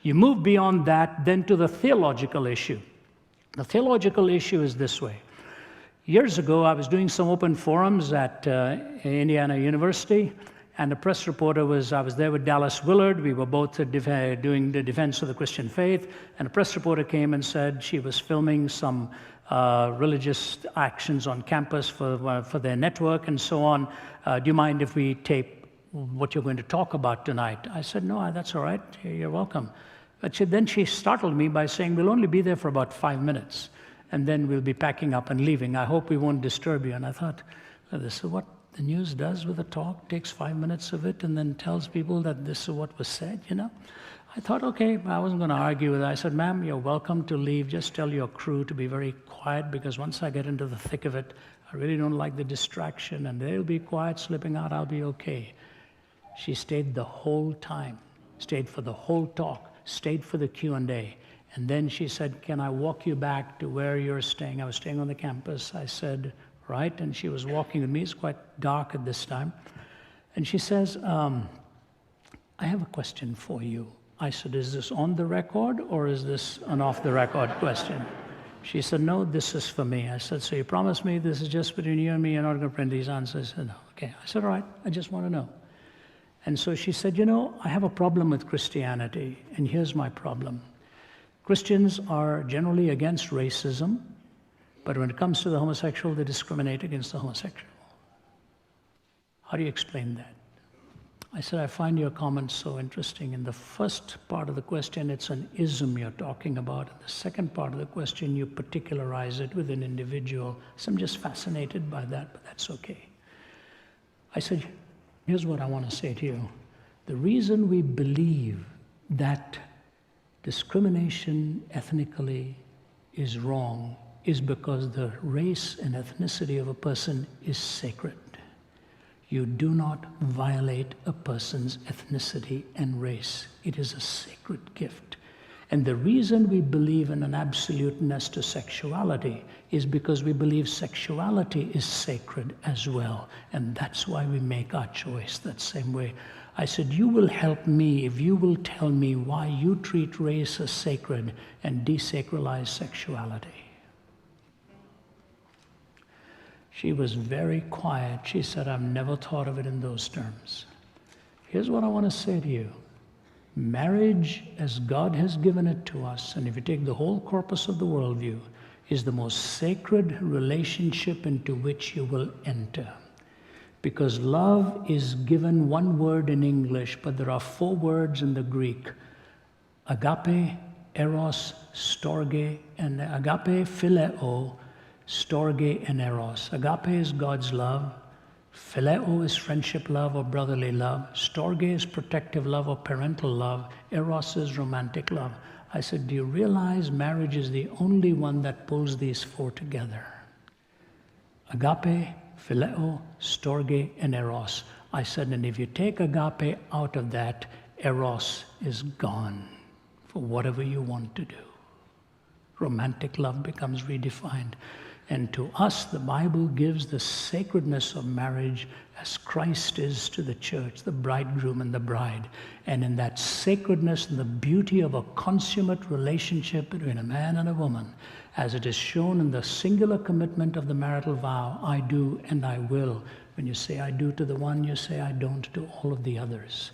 You move beyond that, then to the theological issue. The theological issue is this way. Years ago, I was doing some open forums at Indiana University, and a press reporter I was there with Dallas Willard. We were both doing the defense of the Christian faith, and a press reporter came and said she was filming some religious actions on campus for their network and so on. Do you mind if we tape what you're going to talk about tonight? I said, no, that's all right. You're welcome. But then she startled me by saying, we'll only be there for about 5 minutes, and then we'll be packing up and leaving. I hope we won't disturb you. And I thought, well, this is what the news does with a talk, takes 5 minutes of it, and then tells people that this is what was said, you know? I thought, okay, I wasn't going to argue with her. I said, ma'am, you're welcome to leave. Just tell your crew to be very quiet, because once I get into the thick of it, I really don't like the distraction, and they'll be quiet, slipping out, I'll be okay. She stayed the whole time, stayed for the whole talk, stayed for the Q&A. And then she said, can I walk you back to where you're staying? I was staying on the campus. I said, right. And she was walking with me. It's quite dark at this time. And she says, I have a question for you. I said, is this on the record or is this an off-the-record question? She said, no, this is for me. I said, so you promise me this is just between you and me, you're not going to print these answers? She said, no. Okay. I said, all right, I just want to know. And so she said, you know, I have a problem with Christianity, and here's my problem. Christians are generally against racism, but when it comes to the homosexual, they discriminate against the homosexual. How do you explain that? I said, I find your comments so interesting. In the first part of the question, it's an ism you're talking about. In the second part of the question, you particularize it with an individual. So I'm just fascinated by that, but that's okay. I said, here's what I want to say to you. The reason we believe that discrimination ethnically is wrong is because the race and ethnicity of a person is sacred. You do not violate a person's ethnicity and race. It is a sacred gift. And the reason we believe in an absoluteness to sexuality is because we believe sexuality is sacred as well. And that's why we make our choice that same way. I said, you will help me if you will tell me why you treat race as sacred and desacralize sexuality. She was very quiet. She said, I've never thought of it in those terms. Here's what I want to say to you. Marriage, as God has given it to us, and if you take the whole corpus of the worldview, is the most sacred relationship into which you will enter. Because love is given one word in English, but there are 4 words in the Greek. Agape, eros, storge, and agape, phileo, storge, and eros. Agape is God's love. Phileo is friendship love or brotherly love. Storge is protective love or parental love. Eros is romantic love. I said, do you realize marriage is the only one that pulls these 4 together? Agape, phileo, storge, and eros. I said, and if you take agape out of that, eros is gone for whatever you want to do. Romantic love becomes redefined. And to us, the Bible gives the sacredness of marriage as Christ is to the church, the bridegroom and the bride. And in that sacredness and the beauty of a consummate relationship between a man and a woman, as it is shown in the singular commitment of the marital vow, I do and I will. When you say I do to the one, you say I don't to all of the others.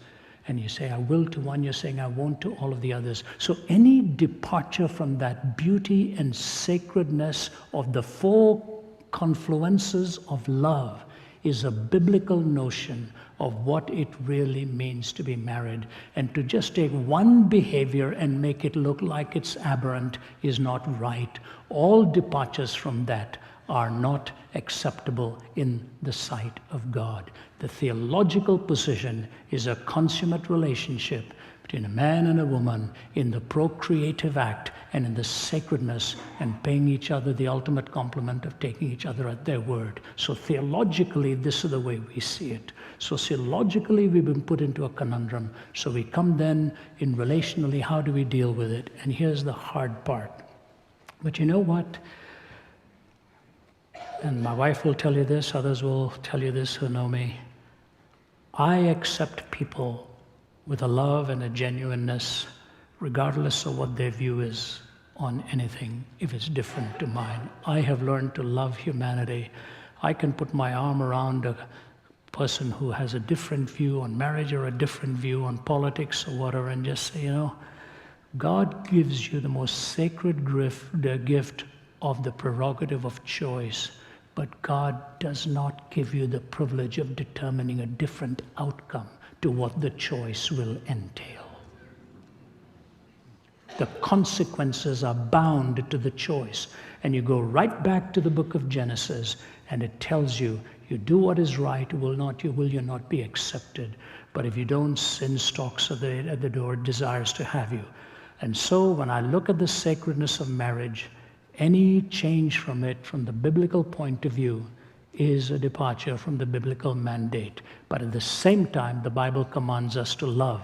And you say I will to one, you're saying I won't to all of the others. So any departure from that beauty and sacredness of the 4 confluences of love is a biblical notion of what it really means to be married. And to just take one behavior and make it look like it's aberrant is not right. All departures from that are not acceptable in the sight of God. The theological position is a consummate relationship between a man and a woman in the procreative act and in the sacredness and paying each other the ultimate compliment of taking each other at their word. So theologically, this is the way we see it. Sociologically, we've been put into a conundrum. So we come then in relationally, how do we deal with it? And here's the hard part. But you know what? And my wife will tell you this, others will tell you this who know me. I accept people with a love and a genuineness regardless of what their view is on anything, if it's different to mine. I have learned to love humanity. I can put my arm around a person who has a different view on marriage or a different view on politics or whatever, and just say, God gives you the most sacred gift of the prerogative of choice, but God does not give you the privilege of determining a different outcome to what the choice will entail. The consequences are bound to the choice. And you go right back to the book of Genesis, and it tells you, you do what is right, will you not be accepted. But if you don't, sin stalks at the door, desires to have you. And so when I look at the sacredness of marriage, any change from it, from the biblical point of view, is a departure from the biblical mandate. But at the same time, the Bible commands us to love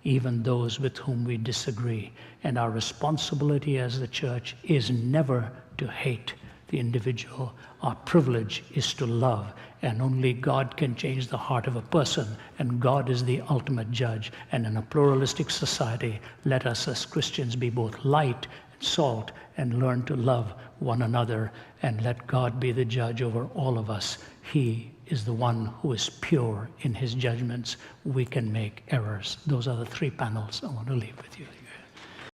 even those with whom we disagree. And our responsibility as the church is never to hate the individual. Our privilege is to love. And only God can change the heart of a person. And God is the ultimate judge. And in a pluralistic society, let us as Christians be both light and salt and learn to love one another. And let God be the judge over all of us. He is the one who is pure in his judgments. We can make errors. Those are the 3 panels I want to leave with you.